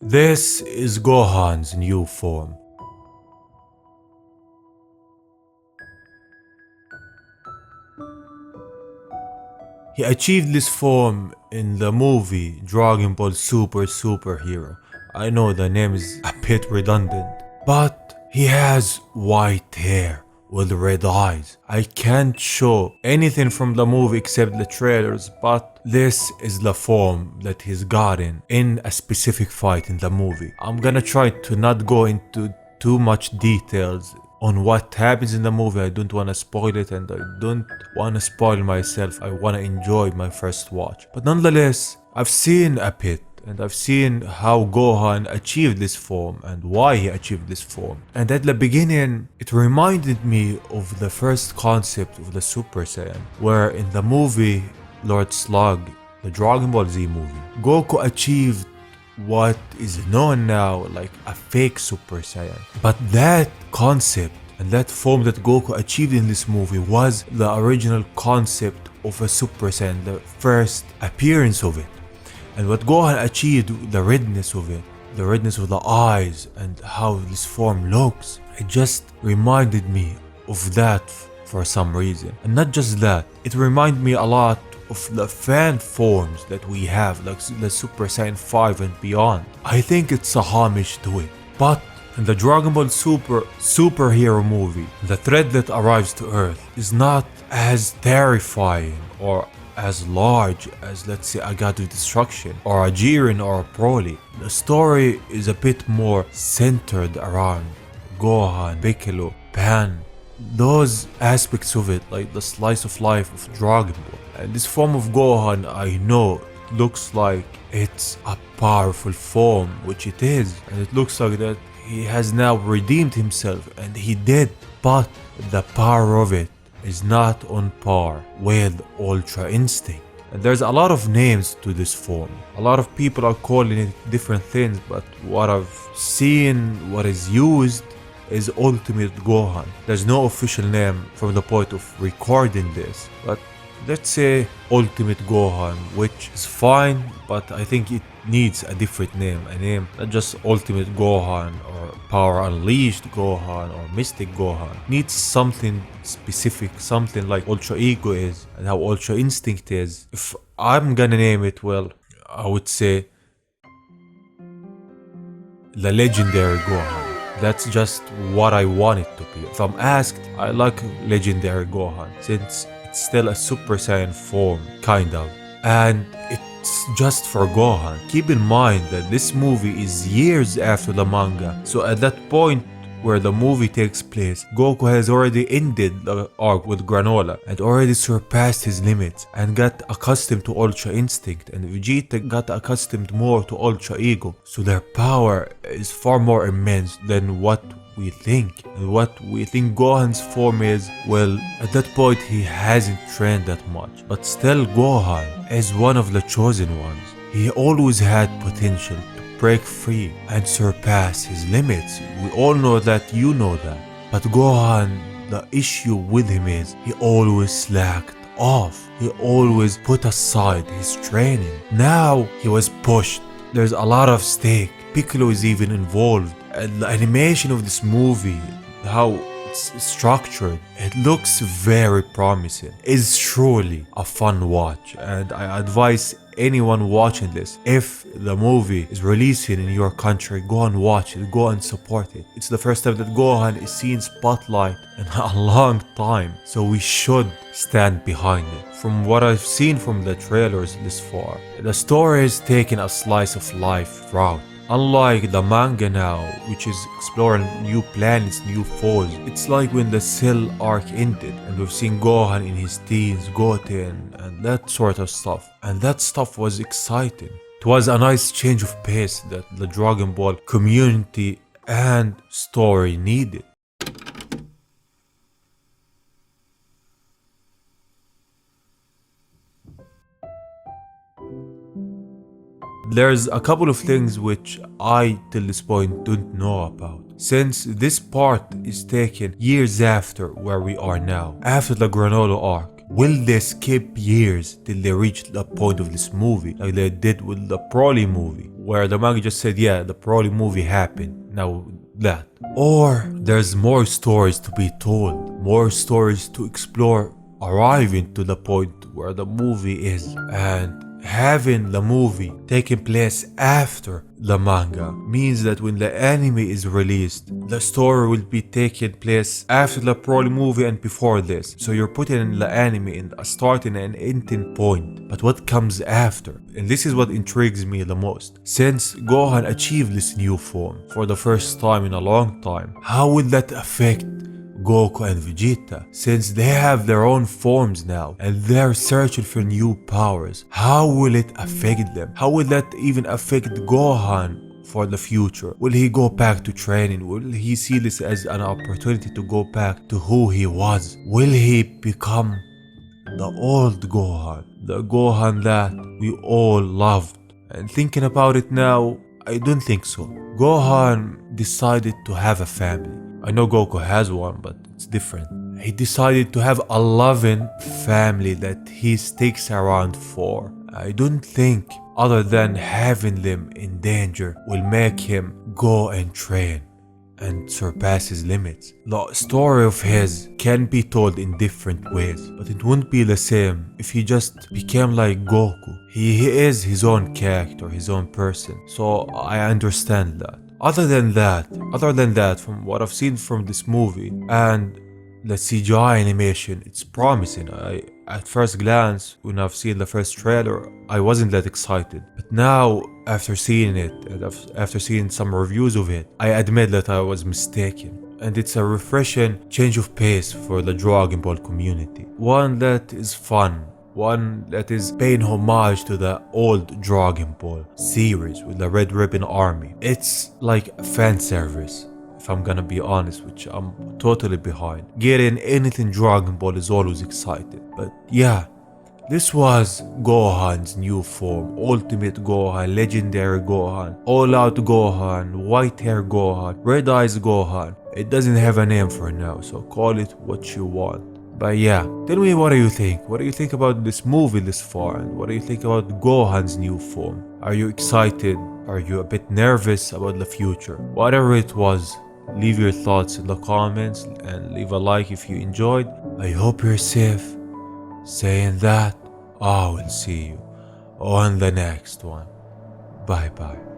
This is Gohan's new form. He achieved this form in the movie Dragon Ball Superhero. I know the name is a bit redundant, but he has white hair with red eyes. I can't show anything from the movie except the trailers, but this is the form that he's gotten in a specific fight in the movie. I'm gonna try to not go into too much details on what happens in the movie. I don't want to spoil it, and I don't want to spoil myself. I want to enjoy my first watch. But nonetheless, I've seen a bit, and I've seen how Gohan achieved this form and why he achieved this form. And at the beginning, it reminded me of the first concept of the Super Saiyan, where in the movie Lord Slug, the Dragon Ball Z movie, Goku achieved what is known now like a fake Super Saiyan. But that concept and that form that Goku achieved in this movie was the original concept of a Super Saiyan, the first appearance of it. And what Gohan achieved, the redness of it, the redness of the eyes and how this form looks, it just reminded me of that for some reason. And not just that, it reminded me a lot of the fan forms that we have, like the Super Saiyan 5 and beyond. I think it's a homage to it. But in the Dragon Ball superhero movie, the threat that arrives to Earth is not as terrifying or as large as, let's say, a God of Destruction or a Jiren or a Broly. The story is a bit more centered around Gohan, Piccolo, Pan, those aspects of it, like the slice of life of Dragon Ball. And this form of Gohan, I know it looks like it's a powerful form, which it is, and it looks like that he has now redeemed himself, and he did, but the power of it is not on par with Ultra Instinct. And there's a lot of names to this form. A lot of people are calling it different things, but what I've seen, what is used, is Ultimate Gohan. There's no official name from the point of recording this, but let's say Ultimate Gohan, which is fine, but I think it needs a different name. A name not just Ultimate Gohan or Power Unleashed Gohan or Mystic Gohan. Needs something specific, something like Ultra Ego is and how Ultra Instinct is. If I'm gonna name it, well, I would say the Legendary Gohan. That's just what I want it to be. If I'm asked, I like Legendary Gohan since it's still a Super Saiyan form, kind of. And it's just for Gohan. Keep in mind that this movie is years after the manga. So at that point where the movie takes place, Goku has already ended the arc with Granola and already surpassed his limits and got accustomed to Ultra Instinct, and Vegeta got accustomed more to Ultra Ego. So their power is far more immense than what we think. And what we think Gohan's form is, well, at that point he hasn't trained that much. But still Gohan is one of the chosen ones. He always had potential break free and surpass his limits. We all know that, you know that. But Gohan, the issue with him is he always slacked off. He always put aside his training. Now he was pushed. There's a lot of stake. Piccolo is even involved. And the animation of this movie, how it's structured, it looks very promising. It's truly a fun watch, and I advise anyone watching this, if the movie is releasing in your country, go and watch it, go and support it. It's the first time that Gohan is seen spotlight in a long time, so we should stand behind it. From what I've seen from the trailers this far, the story is taking a slice of life route. Unlike the manga now, which is exploring new planets, new foes, it's like when the Cell arc ended and we've seen Gohan in his teens, Goten, and that sort of stuff. And that stuff was exciting. It was a nice change of pace that the Dragon Ball community and story needed. There's a couple of things which I till this point don't know about. Since this part is taken years after where we are now, after the Granola arc, will they skip years till they reach the point of this movie like they did with the Broly movie? where the manga just said, yeah, the Prologue movie happened, now that. Or there's more stories to be told, more stories to explore, arriving to the point where the movie is. And having the movie taking place after the manga means that when the anime is released, the story will be taking place after the Prologue movie and before this. So you're putting the anime in a starting and ending point. But what comes after? And this is what intrigues me the most. Since Gohan achieved this new form for the first time in a long time, how will that affect Goku and Vegeta, since they have their own forms now and they're searching for new powers? How will it affect them? How will that even affect Gohan for the future? Will he go back to training? Will he see this as an opportunity to go back to who he was? Will he become the old Gohan, the Gohan that we all loved? And thinking about it now, I don't think so. Gohan decided to have a family. I know Goku has one, but it's different. He decided to have a loving family that he sticks around for. I don't think other than having them in danger will make him go and train and surpass his limits. The story of his can be told in different ways, but it wouldn't be the same if he just became like Goku. He is his own character, his own person, so I understand that. Other than that, from what I've seen from this movie and the CGI animation, it's promising. At first glance, when I've seen the first trailer, I wasn't that excited. But now, after seeing it, and after seeing some reviews of it, I admit that I was mistaken. And it's a refreshing change of pace for the Dragon Ball community. One that is fun. One that is paying homage to the old Dragon Ball series with the Red Ribbon Army. It's like fan service, if I'm gonna be honest, which I'm totally behind. Getting anything Dragon Ball is always exciting. But yeah, this was Gohan's new form. Ultimate Gohan, Legendary Gohan, All Out Gohan, White Hair Gohan, Red Eyes Gohan. It doesn't have a name for now, so call it what you want. But yeah, tell me, what do you think? What do you think about this movie this far? And what do you think about Gohan's new form? Are you excited? Are you a bit nervous about the future? Whatever it was, leave your thoughts in the comments and leave a like if you enjoyed. I hope you're safe. Saying that, I will see you on the next one. Bye bye.